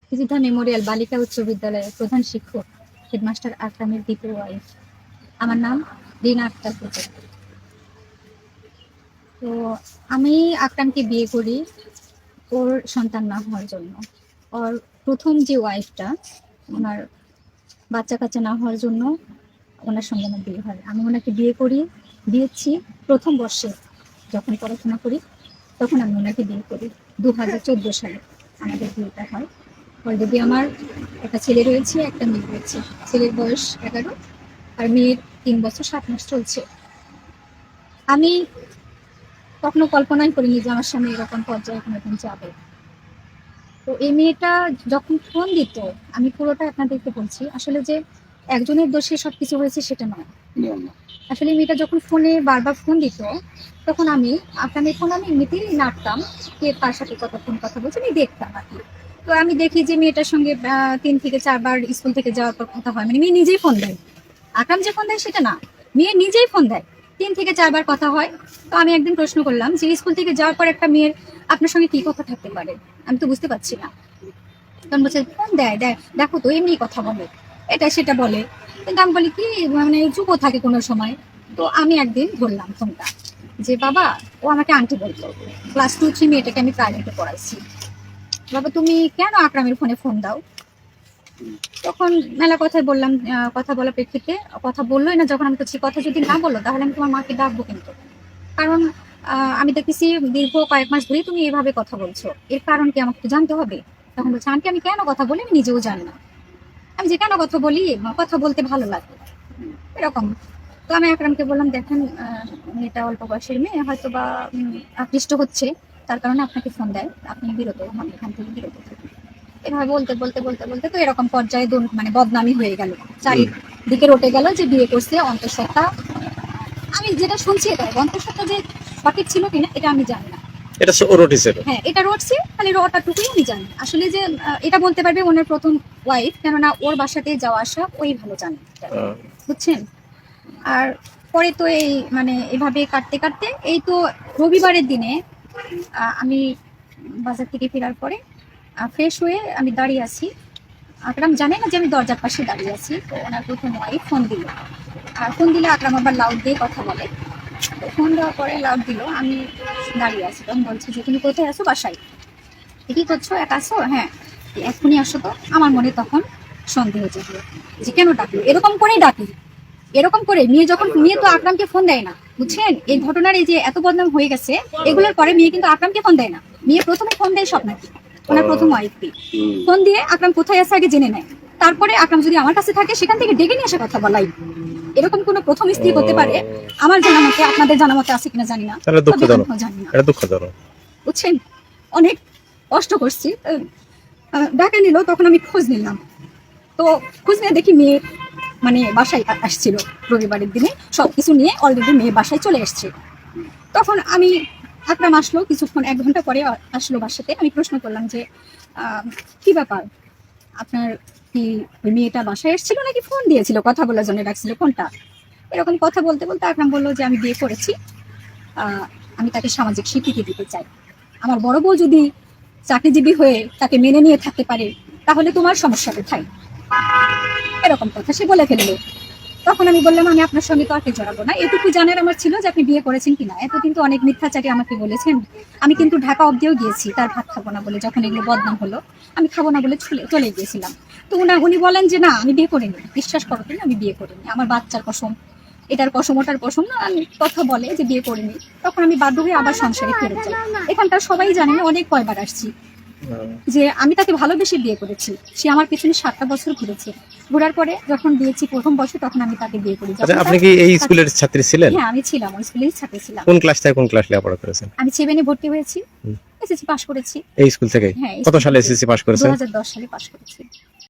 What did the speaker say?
ফিজিধা Memorial বালিকা উচ্চ বিদ্যালয়ের প্রধান শিক্ষক হেডমাস্টার আকরামের দ্বিতীয় ওয়াইফ। আমার নাম রিনা আক্তার বেগম। তো আমি আকরামকে বিয়ে করি ওর সন্তান না হওয়ার জন্য। ওর প্রথম যে ওয়াইফটা, ওনার বাচ্চা কাচ্চা না হওয়ার জন্য ওনার সঙ্গে আমার বিয়ে হয়। আমি ওনাকে দিয়েছি প্রথম বর্ষে যখন পড়াশোনা করি, তখন আমি ওনাকে বিয়ে করি। 2014 সালে আমাদের বিয়েটা হয়। অলরেডি আমার একটা ছেলে রয়েছে, একটা মেয়ে রয়েছে। ছেলের বয়স 11 আর মেয়ের 3 বছর 7 মাস চলছে। আমি কখনো কল্পনাই করিনি যে আমার সামনে এরকম পর্যায়ে কোনোদিন যাবে। তো এই মেয়েটা যখন ফোন দিত, আমি পুরোটা আপনাদেরকে বলছি, আসলে যে একজনের দোষে সবকিছু হয়েছে সেটা নয়। আসলে মেয়েটা যখন ফোনে বারবার ফোন দিত, তখন আমি আপনাদের ফোন আমি এমনিতেই নাড়তাম, কে তার সাথে কতক্ষণ কথা বলছে আমি দেখতাম আর কি। তো আমি দেখি যে মেয়েটার সঙ্গে 3 থেকে 4 বার স্কুল থেকে যাওয়ার পর কথা হয়, মানে মেয়ে নিজেই ফোন দেয়। আকরাম যে ফোন দেয় সেটা না, মেয়ে নিজেই ফোন দেয়। 3 থেকে 4 বার কথা হয়। তো আমি একদিন প্রশ্ন করলাম যে স্কুল থেকে যাওয়ার পর একটা মেয়ের আপনার সঙ্গে কি কথা থাকতে পারে, আমি তো বুঝতে পারছি না। তখন বলছে ফোন দেয় দেখো তো এমনি কথা বলে, এটা সেটা বলে। কিন্তু আমি বলি কি, মানে চুপও থাকে কোনো সময়। তো আমি একদিন ধরলাম ফোনটা, যে বাবা, ও আমাকে আন্টি বলতো, ক্লাস 2-3 মেয়েটাকে আমি প্রাইভেটে পড়াইছি, বাবা তুমি কেন আকরামের ফোনে ফোন দাও? তখন মেলা কথাই বললাম, কথা বলার প্রেক্ষিতে কথা বললোই না। যখন আমি বলছি কথা যদি না বলো তাহলে আমি তোমার মাকে ডাকবো, কিন্তু কারণ আমি দেখতেছি দীর্ঘ কয়েক মাস ধরেই তুমি এভাবে কথা বলছো, এর কারণ কি আমাকে তো জানতে হবে। তখন বলছে আন্টি আমি কেন কথা বলি আমি নিজেও জানি না। আমি যে কেন কথা বলি, কথা বলতে ভালো লাগে এরকম। তো আমি আকরামকে বললাম, দেখেন মেয়েটা অল্প বয়সের মেয়ে, হয়তো বা আকৃষ্ট হচ্ছে, তার কারণে আপনাকে ফোন দেয়, আপনি বিরত হন, এখান থেকে বিরত থাকুন। এভাবে বলতে বলতে বলতে বলতে তো এরকম পর্যায়ে মানে বদনামি হয়ে গেল, চারিদিকে রটে গেল যে বিয়ে করছে অন্তঃসত্ত্বা। আমি যেটা শুনছি এটা অন্তঃসত্ত্বা যে সঠিক ছিল কিনা এটা আমি জানি না। এটা রোটি ছিল। হ্যাঁ, এটা রটছে, খালি রটাটুকুই আমি জানি। আসলে যে এটা বলতে পারবে ওনার প্রথম ওয়াইফ, কেননা ওর বাসাতে যাওয়া আসা ওই ভালো জানে, বুঝছেন। আর পরে তো এই মানে এভাবে কাটতে কাটতে এই তো রবিবারের দিনে আমি বাজার থেকে ফেরার পরে ফ্রেশ হয়ে আমি দাঁড়িয়ে আছি। আকরাম জানে না যে আমি দরজার পাশে দাঁড়িয়ে আছি। তো ওনার প্রথম ওয়াইফ ফোন দিল, আর ফোন দিলে আকরাম আবার লাউড দিয়ে কথা বলে। তো ফোন দেওয়ার পরে লাউড দিল, আমি দাঁড়িয়ে আছি। তখন বলছে যে তুমি কোথায় আসো? বাসায়। কি করছো, একা আসো? হ্যাঁ। এখনই আসো তো। আমার মনে তখন সন্দেহ জেগেছিল যে কেন ডাকলো, এরকম করেই ডাকি, এরকম করে মেয়ে তো আকরামকে ফোন দেয় না, বুঝছেন। এই ঘটনার এই যে এত বদনাম হয়ে গেছে, এগুলোর পরে মেয়ে কিন্তু আকরামকে ফোন দেয় না। মেয়ে প্রথমে ফোন দেয় স্বপ্নাকে, ওনার প্রথম ওয়াইফকে ফোন দিয়ে আকরাম কোথায় আছে আগে জেনে নেয়। তারপরে আকরাম যদি আমার কাছে থাকে সেখান থেকে ডেকে নিয়ে এসে কথা বলাই। এরকম কোন প্রথম স্ত্রী হতে পারে আমার জানা মতে, আপনাদের জানা মতে আছে কিনা জানি না, জানি না, বুঝছেন। অনেক কষ্ট করছি, ডাকা নিল। তখন আমি খোঁজ নিলাম, তো খোঁজ নিয়ে দেখি মেয়ে মানে বাসায় আসছিল রবিবারের দিনে, সবকিছু নিয়ে অলরেডি মেয়ে বাসায় চলে এসছে। তখন আমি আকরাম আসলো কিছুক্ষণ, 1 ঘন্টা পরে আসলো বাসাতে। আমি প্রশ্ন করলাম যে কি ব্যাপার, আপনার কি ওই মেয়েটা বাসায় এসেছিল নাকি ফোন দিয়েছিল কথা বলার জন্য ডাকছিল, কোনটা? এরকম কথা বলতে বলতে আকরাম বললো যে আমি বিয়ে করেছি, আমি তাকে সামাজিক স্বীকৃতি দিতে চাই। আমার বড় বউ যদি চাকরিজীবী হয়ে তাকে মেনে নিয়ে থাকতে পারে, তাহলে তোমার সমস্যা কোথায়? এরকম কথা সে বলে ফেললো। তখন আমি বললাম আমি আপনার সঙ্গে তো আগে জড়াবো না, এটুকু জানার আমার ছিল যে আপনি বিয়ে করেছেন কিনা। এত কিন্তু অনেক মিথ্যাচারী আমাকে বলেছেন। আমি কিন্তু ঢাকা অবধিও গিয়েছি তার ভাত খাবো না বলে, যখন এগুলো বদনাম হলো আমি খাবো না বলে চলে গিয়েছিলাম। তো উনি বলেন যে না আমি বিয়ে করিনি, বিশ্বাস করো তুমি আমি বিয়ে করিনি, আমার বাচ্চার কসম, এটার কসম ওটার কসম না, আমি কথা বলে যে বিয়ে করিনি। তখন আমি বাধ্য হয়ে আবার সংসারে ফেরত যাই। এখানকার সবাই জানে না অনেক কয়বার আসছি যে আমি তাকে ভালোবেসে বিয়ে করেছি। সে আমার পিছনে 7টা বছর ঘুরেছে, ঘোরার পরে যখন দিয়েছি প্রথম বছর তখন আমি তাকে বিয়ে করি। আপনি কি এই স্কুলের ছাত্রী ছিলেন? হ্যাঁ আমি ছিলাম, ওই স্কুলেই ছাত্রী ছিলাম। কোন ক্লাস থেকে কোন ক্লাস লেখাপড়া করেছেন? আমি 7-এ ভর্তি হয়েছি, এসএসসি পাস করেছি। এই স্কুল থেকে? হ্যাঁ। কত সালে এসএসসি পাস করেছেন? 2010 সালে পাস করেছি।